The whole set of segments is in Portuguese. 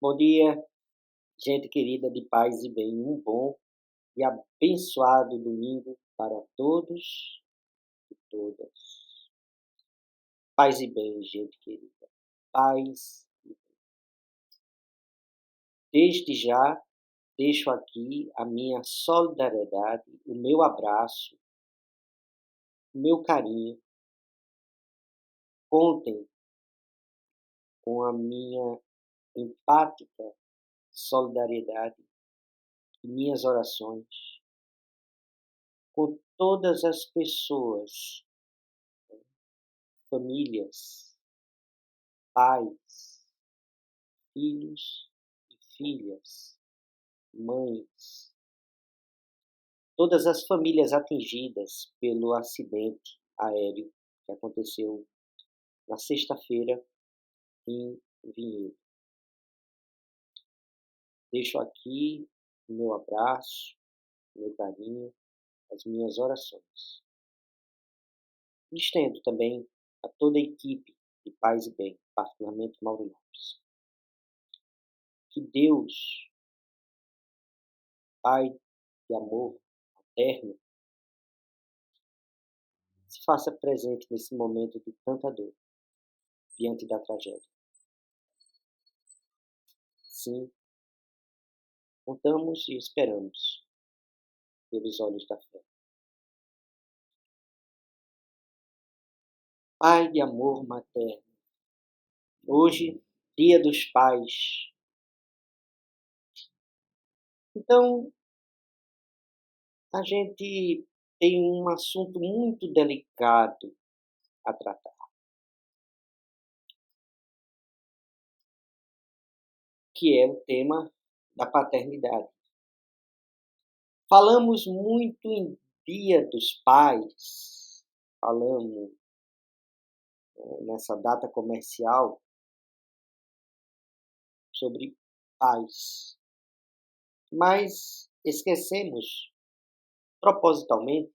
Bom dia, gente querida de paz e bem. Um bom e abençoado domingo para todos e todas. Paz e bem, gente querida. Paz e bem. Desde já, deixo aqui a minha solidariedade, o meu abraço, o meu carinho. Contem com a minha empática solidariedade e minhas orações com todas as pessoas, famílias, pais, filhos e filhas, mães, todas as famílias atingidas pelo acidente aéreo que aconteceu na sexta-feira em Vinhedo. Deixo aqui o meu abraço, o meu carinho, as minhas orações. E estendo também a toda a equipe de Paz e Bem, particularmente Mauro Lopes. Que Deus, Pai de amor eterno, se faça presente nesse momento de tanta dor, diante da tragédia. Sim, contamos e esperamos pelos olhos da fé. Pai de amor materno, hoje, Dia dos Pais. Então, a gente tem um assunto muito delicado a tratar, que é o tema da paternidade. Falamos muito em Dia dos Pais, falamos nessa data comercial sobre pais, mas esquecemos propositalmente,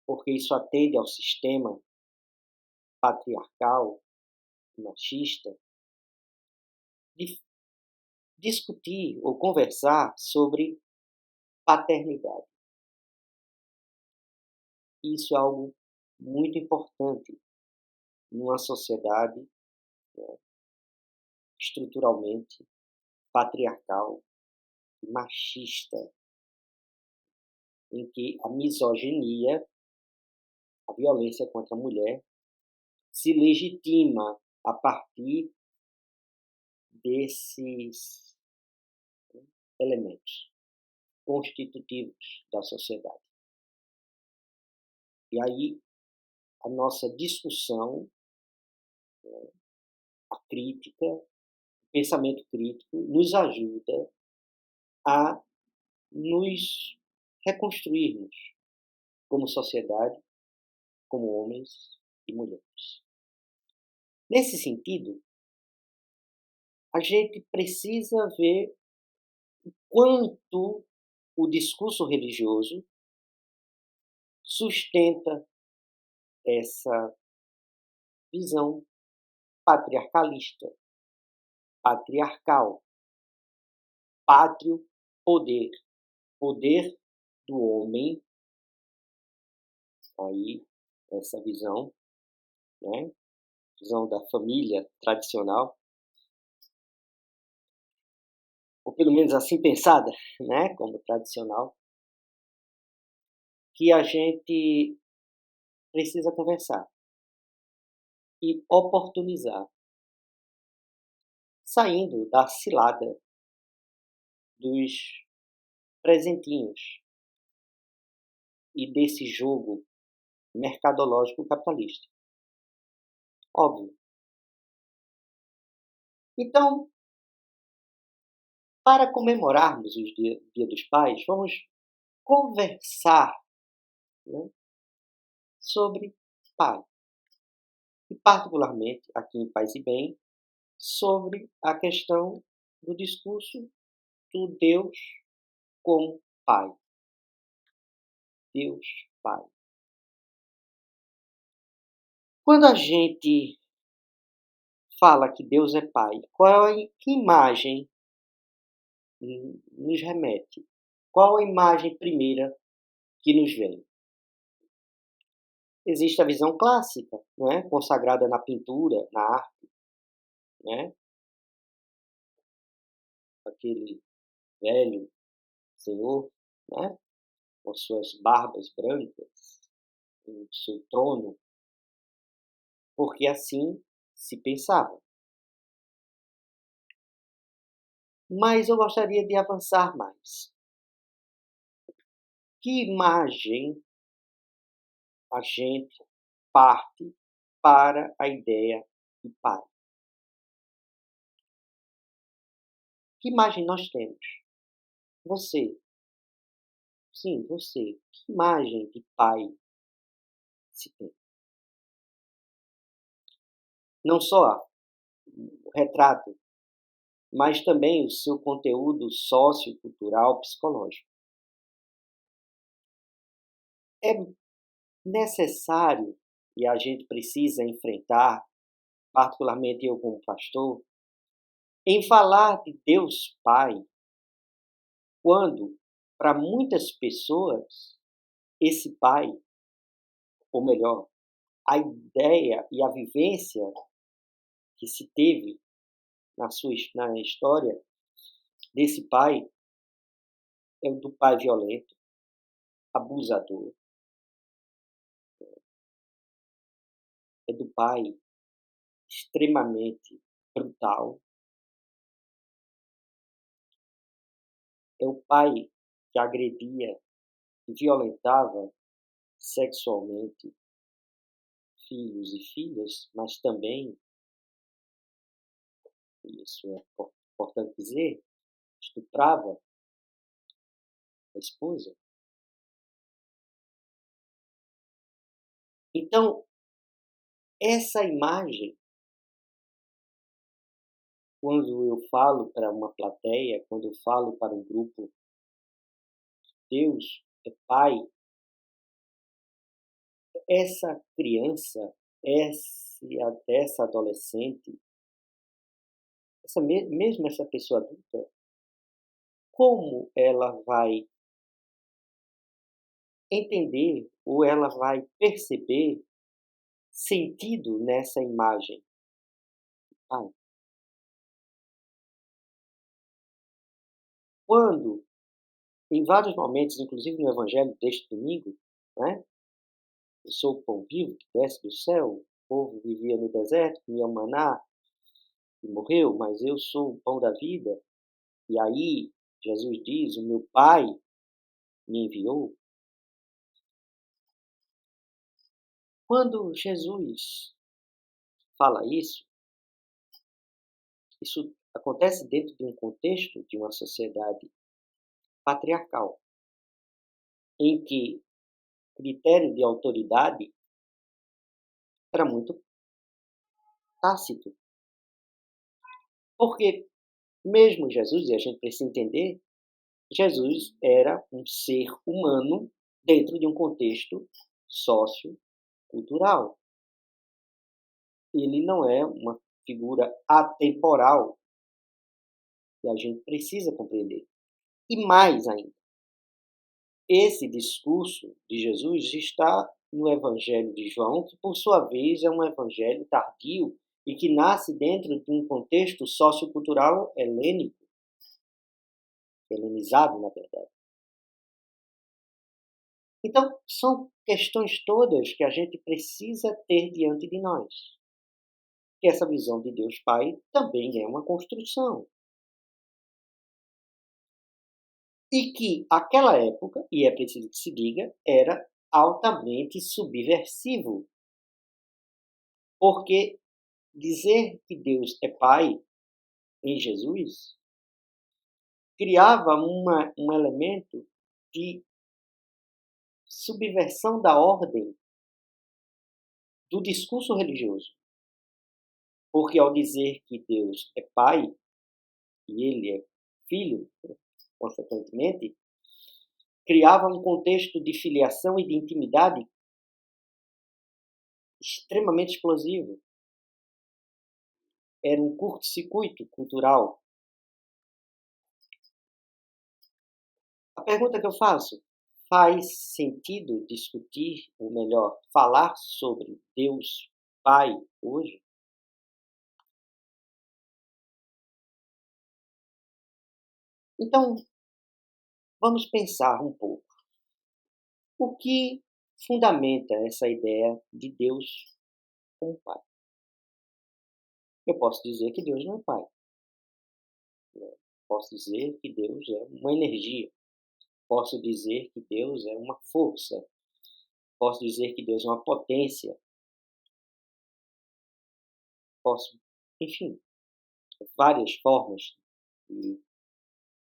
porque isso atende ao sistema patriarcal, machista, de discutir ou conversar sobre paternidade. Isso é algo muito importante numa sociedade estruturalmente patriarcal e machista, em que a misoginia, a violência contra a mulher, se legitima a partir desses elementos constitutivos da sociedade. E aí a nossa discussão, a crítica, o pensamento crítico nos ajuda a nos reconstruirmos como sociedade, como homens e mulheres. Nesse sentido, a gente precisa ver o quanto o discurso religioso sustenta essa visão patriarcalista, patriarcal, pátrio poder, poder do homem, aí essa visão, né, visão da família tradicional, ou pelo menos assim pensada, né, como tradicional, que a gente precisa conversar e oportunizar, saindo da cilada dos presentinhos e desse jogo mercadológico capitalista. Óbvio. Então, para comemorarmos o Dia dos Pais, vamos conversar, né, sobre pai. E particularmente, aqui em Paz e Bem, sobre a questão do discurso do Deus como Pai. Deus Pai. Quando a gente fala que Deus é Pai, que imagem nos remete? Qual a imagem primeira que nos vem? Existe a visão clássica, né, consagrada na pintura, na arte, né, aquele velho senhor, né, com suas barbas brancas, o seu trono, porque assim se pensava. Mas eu gostaria de avançar mais. Que imagem a gente parte para a ideia de pai? Que imagem nós temos? Você, sim, você, que imagem de pai se tem? Não só o retrato, mas também o seu conteúdo sociocultural, psicológico. É necessário e a gente precisa enfrentar, particularmente eu como pastor, em falar de Deus Pai, quando, para muitas pessoas, esse Pai, ou melhor, a ideia e a vivência que se teve na história desse pai é o do pai violento, abusador, é do pai extremamente brutal, é o pai que agredia e violentava sexualmente filhos e filhas, mas também, e isso é importante dizer, estuprava a esposa. Então, essa imagem, quando eu falo para uma plateia, quando eu falo para um grupo, Deus é pai, essa criança, essa adolescente, mesmo essa pessoa adulta, como ela vai entender ou ela vai perceber sentido nessa imagem? Pai? Quando, em vários momentos, inclusive no evangelho deste domingo, né, eu sou o pão vivo que desce do céu, o povo vivia no deserto, comia maná e morreu, mas eu sou o pão da vida. E aí Jesus diz, o meu Pai me enviou. Quando Jesus fala isso acontece dentro de um contexto de uma sociedade patriarcal, em que o critério de autoridade era muito tácito. Porque mesmo Jesus, e a gente precisa entender, Jesus era um ser humano dentro de um contexto sociocultural. Ele não é uma figura atemporal, e a gente precisa compreender. E mais ainda, esse discurso de Jesus está no Evangelho de João, que por sua vez é um evangelho tardio e que nasce dentro de um contexto sociocultural helênico, helenizado, na verdade. Então, são questões todas que a gente precisa ter diante de nós. Que essa visão de Deus Pai também é uma construção. E que aquela época, e é preciso que se diga, era altamente subversivo. Porque dizer que Deus é Pai em Jesus criava um elemento de subversão da ordem do discurso religioso. Porque ao dizer que Deus é Pai e Ele é Filho, consequentemente, criava um contexto de filiação e de intimidade extremamente explosivo. era um curto-circuito cultural. A pergunta que eu faço: faz sentido discutir, ou melhor, falar sobre Deus Pai hoje? Então, vamos pensar um pouco. O que fundamenta essa ideia de Deus como Pai? Eu posso dizer que Deus não é Pai. Posso dizer que Deus é uma energia. Posso dizer que Deus é uma força. Posso dizer que Deus é uma potência. Posso, enfim, várias formas de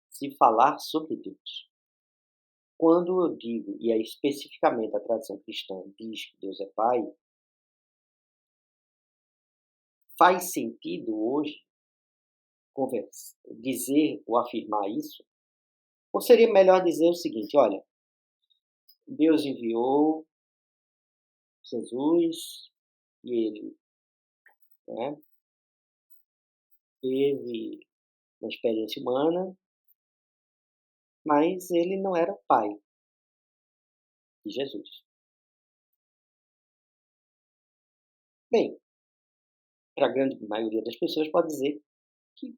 se falar sobre Deus. Quando eu digo, e é especificamente a tradição cristã diz que Deus é Pai, faz sentido hoje dizer ou afirmar isso? Ou seria melhor dizer o seguinte: olha, Deus enviou Jesus e ele, né, teve uma experiência humana, mas ele não era o pai de Jesus. Bem, para a grande maioria das pessoas pode dizer que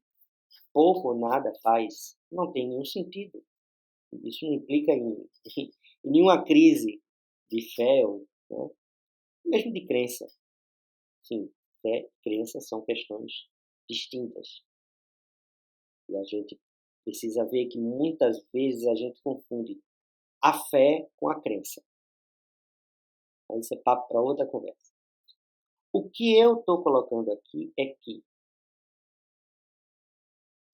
pouco ou nada faz, não tem nenhum sentido. Isso não implica em nenhuma crise de fé, né, mesmo de crença. Sim, fé e crença são questões distintas. E a gente precisa ver que muitas vezes a gente confunde a fé com a crença. Aí isso é papo para outra conversa. O que eu estou colocando aqui é que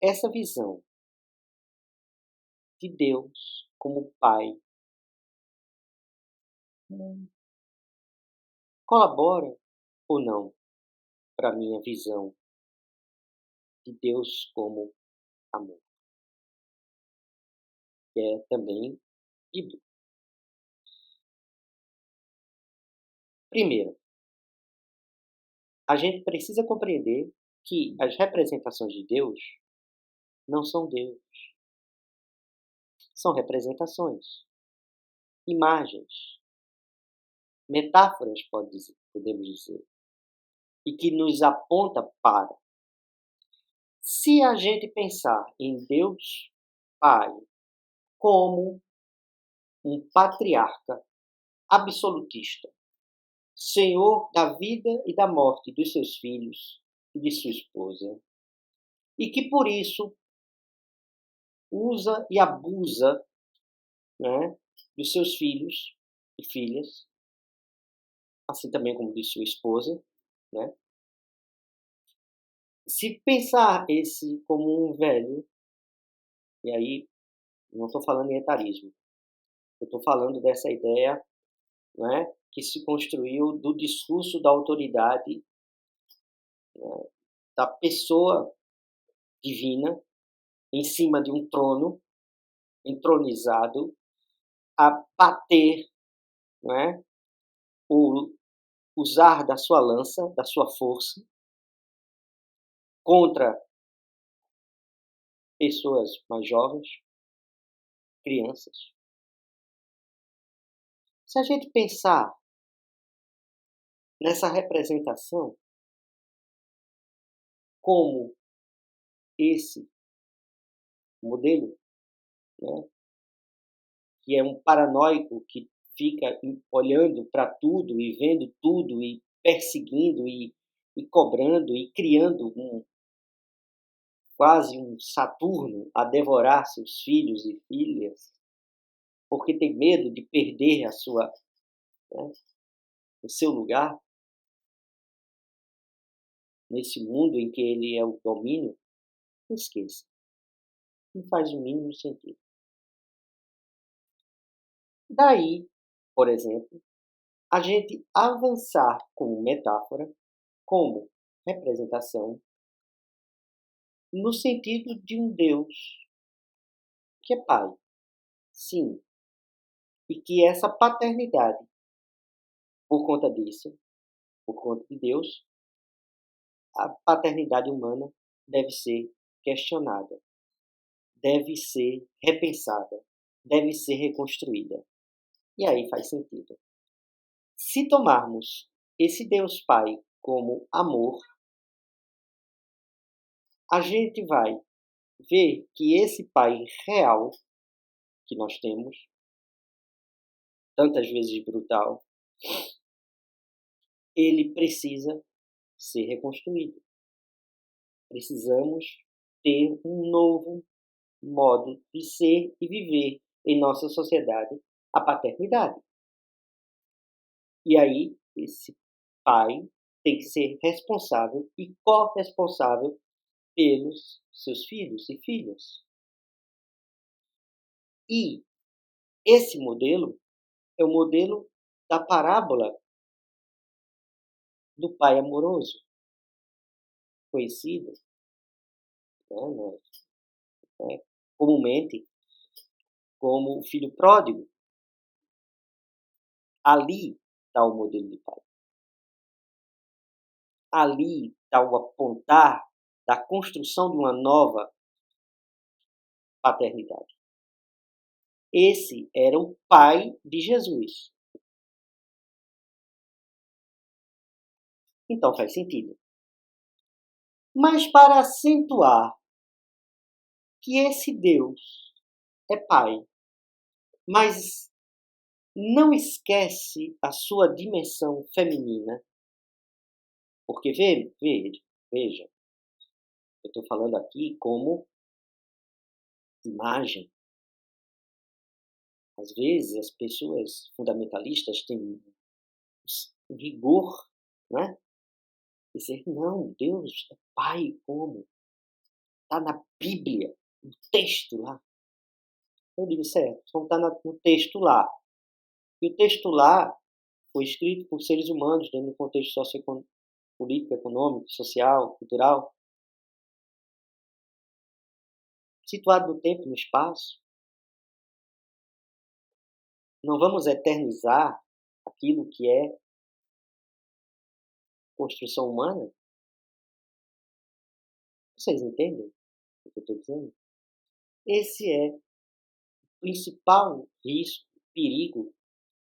essa visão de Deus como Pai colabora ou não para a minha visão de Deus como amor, que é também bíblico. Primeiro, a gente precisa compreender que as representações de Deus não são Deus, são representações, imagens, metáforas, podemos dizer, e que nos aponta para. Se a gente pensar em Deus Pai como um patriarca absolutista, senhor da vida e da morte dos seus filhos e de sua esposa, e que por isso usa e abusa, né, dos seus filhos e filhas, assim também como de sua esposa, né? Se pensar esse como um velho, e aí não estou falando em etarismo, eu estou falando dessa ideia, né, que se construiu do discurso da autoridade, né, da pessoa divina em cima de um trono, entronizado, a bater, né, o usar da sua lança, da sua força, contra pessoas mais jovens, crianças. Se a gente pensar nessa representação como esse modelo, né, que é um paranoico que fica olhando para tudo e vendo tudo e perseguindo e cobrando e criando quase um Saturno a devorar seus filhos e filhas, porque tem medo de perder né, o seu lugar nesse mundo em que ele é o domínio. Não esqueça, não faz o mínimo sentido. Daí, por exemplo, a gente avançar como metáfora, como representação, no sentido de um Deus que é Pai, sim, e que essa paternidade, por conta disso, por conta de Deus, a paternidade humana deve ser questionada, deve ser repensada, deve ser reconstruída. E aí faz sentido. Se tomarmos esse Deus Pai como amor, a gente vai ver que esse Pai real que nós temos, tantas vezes brutal, ele precisa ser reconstruído. Precisamos ter um novo modo de ser e viver em nossa sociedade a paternidade. E aí, esse pai tem que ser responsável e corresponsável pelos seus filhos e filhas. E esse modelo é o modelo da parábola do pai amoroso, conhecido, comumente como o filho pródigo. Ali está o modelo de pai. Ali está o apontar da construção de uma nova paternidade. Esse era o pai de Jesus. Então faz sentido. Mas para acentuar que esse Deus é pai, mas não esquece a sua dimensão feminina, porque veja, eu estou falando aqui como imagem. Às vezes as pessoas fundamentalistas têm um rigor, né? Dizer, não, Deus é pai como? Está na Bíblia, no texto lá. Eu digo, certo, então está no texto lá. E o texto lá foi escrito por seres humanos dentro do contexto sociopolítico, econômico, social, cultural, situado no tempo e no espaço. Não vamos eternizar aquilo que é construção humana? Vocês entendem o que eu estou dizendo? Esse é o principal risco, perigo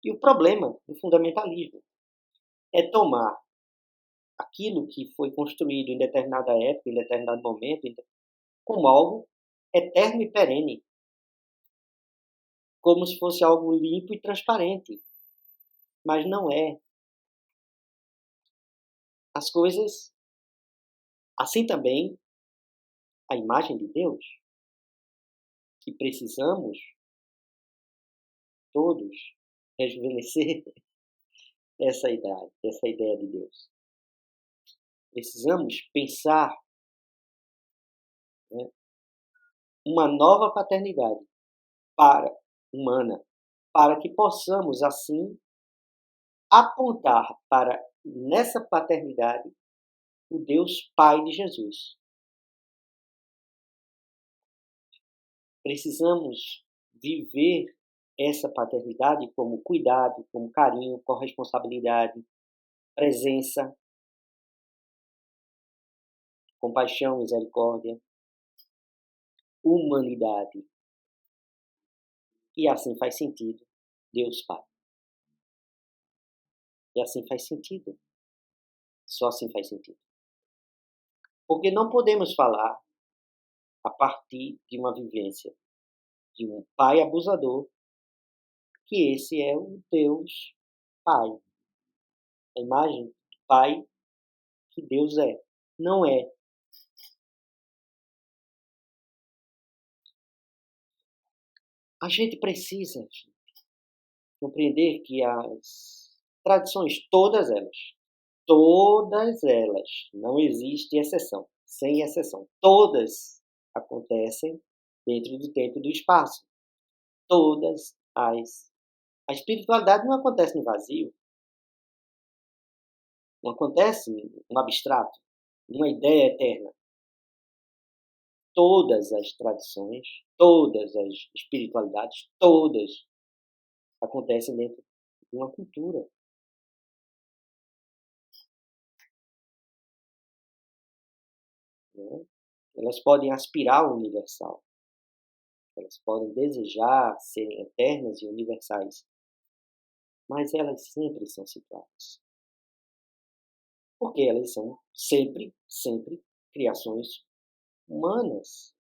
e o problema do fundamentalismo. É tomar aquilo que foi construído em determinada época, em determinado momento, como algo eterno e perene, como se fosse algo limpo e transparente. Mas não é. As coisas, assim também, a imagem de Deus, que precisamos todos rejuvenescer essa ideia de Deus. Precisamos pensar, né, uma nova paternidade humana, para que possamos, assim, apontar para, nessa paternidade, o Deus Pai de Jesus. Precisamos viver essa paternidade como cuidado, como carinho, corresponsabilidade, presença, compaixão, misericórdia, humanidade. E assim faz sentido Deus Pai. E assim faz sentido. Só assim faz sentido. Porque não podemos falar a partir de uma vivência de um pai abusador, que esse é o Deus Pai. A imagem de Pai que Deus é. Não é. A gente precisa compreender que as tradições, todas elas, não existe exceção, sem exceção, todas acontecem dentro do tempo e do espaço. A espiritualidade não acontece no vazio, não acontece no abstrato, numa ideia eterna. Todas as tradições, todas as espiritualidades, todas acontecem dentro de uma cultura. né? Elas podem aspirar ao universal. Elas podem desejar serem eternas e universais. Mas elas sempre são situadas. Porque elas são sempre criações humanas.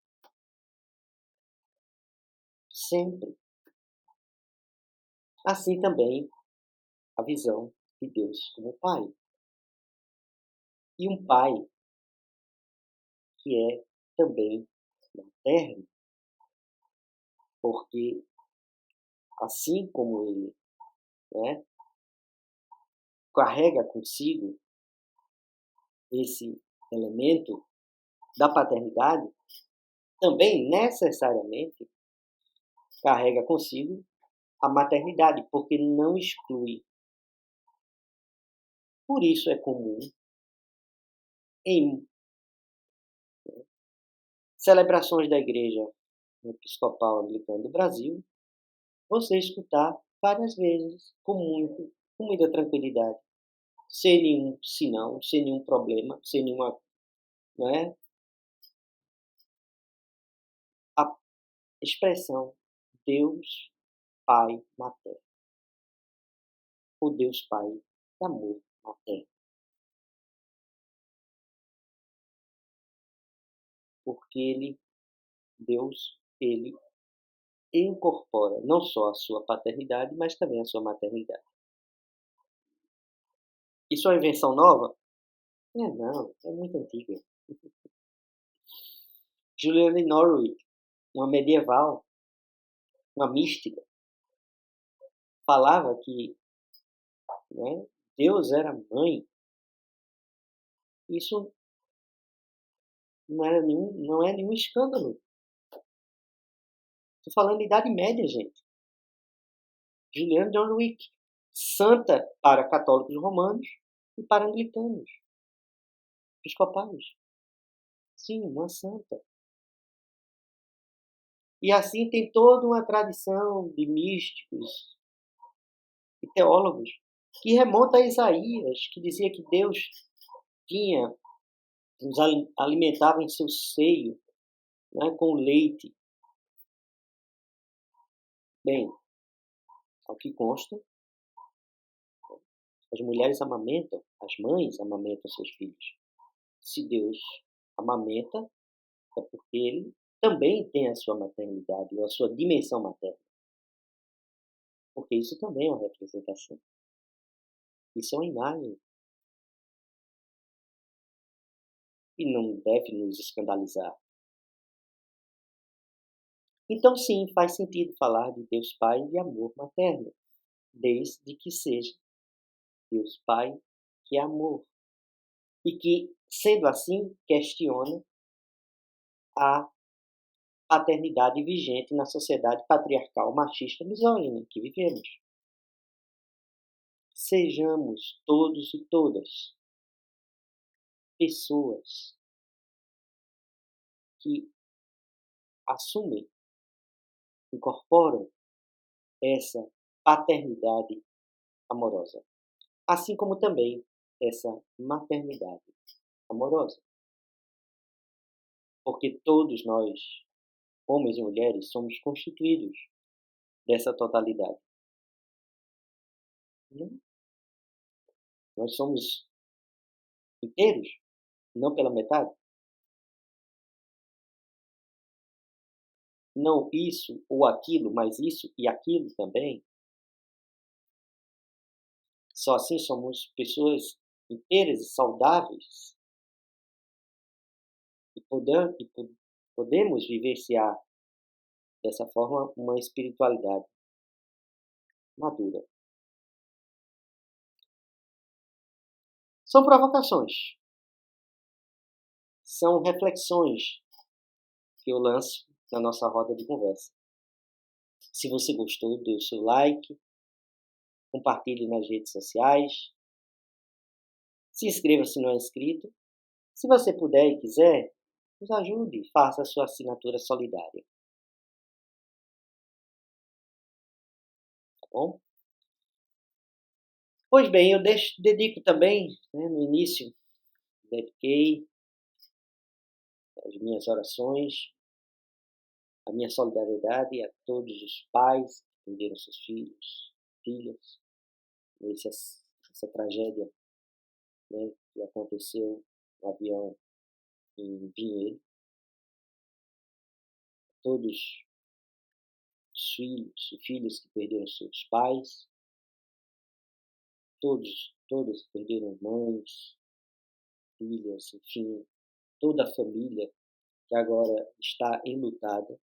Sempre. Assim também a visão de Deus como Pai. E um Pai que é também materno, porque assim como ele, né, carrega consigo esse elemento da paternidade, também necessariamente carrega consigo a maternidade, porque não exclui. Por isso é comum em celebrações da Igreja Episcopal Anglicana do Brasil, você escutar várias vezes, com muita tranquilidade, sem nenhum sinal, sem nenhum problema, sem nenhuma, né, a expressão Deus Pai materno, o Deus Pai de amor materno. Porque Deus, ele incorpora não só a sua paternidade, mas também a sua maternidade. Isso é uma invenção nova? Não, é muito antiga. Juliane Norwich, uma medieval, uma mística, falava que, né, Deus era mãe. Isso não é nenhum escândalo. Estou falando de Idade Média, gente. Juliane Norwich, santa para católicos romanos e para anglicanos, episcopais. Sim, uma santa. E assim tem toda uma tradição de místicos e teólogos que remonta a Isaías, que dizia que Deus nos alimentava em seu seio, né, com leite. Bem, ao que consta, as mulheres amamentam, as mães amamentam seus filhos. Se Deus amamenta, é porque ele também tem a sua maternidade, ou a sua dimensão materna. Porque isso também é uma representação. Isso é uma imagem. E não deve nos escandalizar. Então, sim, faz sentido falar de Deus Pai e de amor materno, desde que seja Deus Pai que é amor. E que, sendo assim, questiona a paternidade vigente na sociedade patriarcal, machista, misógina em que vivemos. Sejamos todos e todas pessoas que assumem, incorporam essa paternidade amorosa, assim como também essa maternidade amorosa. Porque todos nós, homens e mulheres, somos constituídos dessa totalidade. Nós somos inteiros, não pela metade. Não isso ou aquilo, mas isso e aquilo também. Só assim somos pessoas inteiras e saudáveis. E podemos vivenciar dessa forma uma espiritualidade madura. São provocações. São reflexões que eu lanço na nossa roda de conversa. Se você gostou, dê o seu like, compartilhe nas redes sociais, se inscreva se não é inscrito. Se você puder e quiser, nos ajude, faça a sua assinatura solidária. Tá bom? Pois bem, eu dedico também, né, no início, dediquei as minhas orações, a minha solidariedade a todos os pais que perderam seus filhos, filhas, essa tragédia, né, que aconteceu no avião em Vinhedo. Todos os filhos e filhas que perderam seus pais, todos que perderam mães, filhas, enfim, toda a família que agora está enlutada.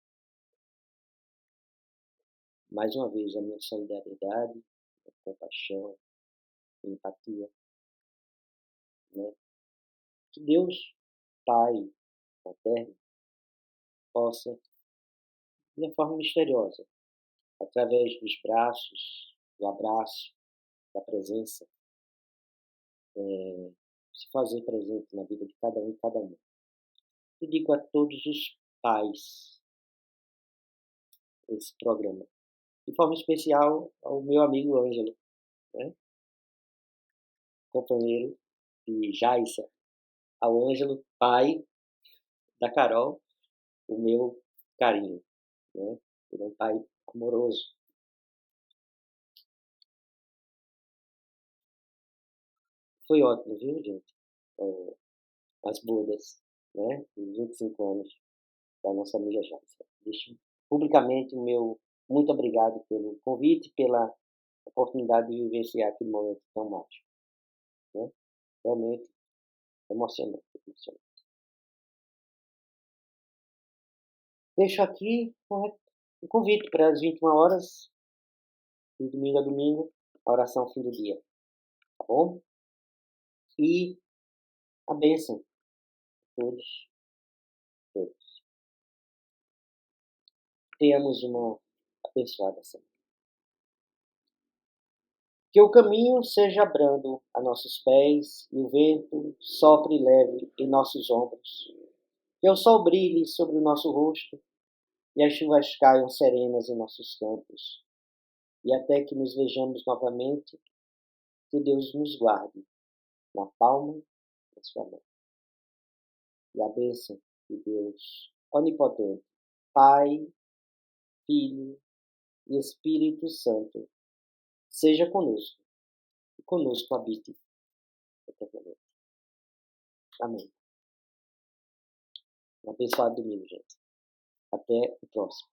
Mais uma vez, a minha solidariedade, a compaixão, a empatia, né? Que Deus, Pai Eterno, possa, de uma forma misteriosa, através dos braços, do abraço, da presença, se fazer presente na vida de cada um e cada uma. E digo a todos os pais esse programa, de forma especial ao meu amigo Ângelo, né? Companheiro de Jaissa, ao Ângelo, pai da Carol, o meu carinho, né? Ele é um pai amoroso. Foi ótimo, viu, gente? As bodas, né? Os 25 anos da nossa amiga Jaissa. Deixo publicamente o meu muito obrigado pelo convite, pela oportunidade de vivenciar aquele momento tão mágico, né? Realmente emocionante, emocionante. Deixo aqui o convite para as 21 horas, de domingo a domingo, a oração fim do dia, tá bom? E a bênção a todos, todos. Tenhamos uma abençoada semana. Que o caminho seja brando a nossos pés e o vento sopre leve em nossos ombros. Que o sol brilhe sobre o nosso rosto e as chuvas caiam serenas em nossos campos. E até que nos vejamos novamente, que Deus nos guarde na palma da sua mão. E a bênção de Deus onipotente, Pai, Filho e Espírito Santo, seja conosco e conosco habite eternamente. Amém. Um abençoado domingo, gente. Até o próximo.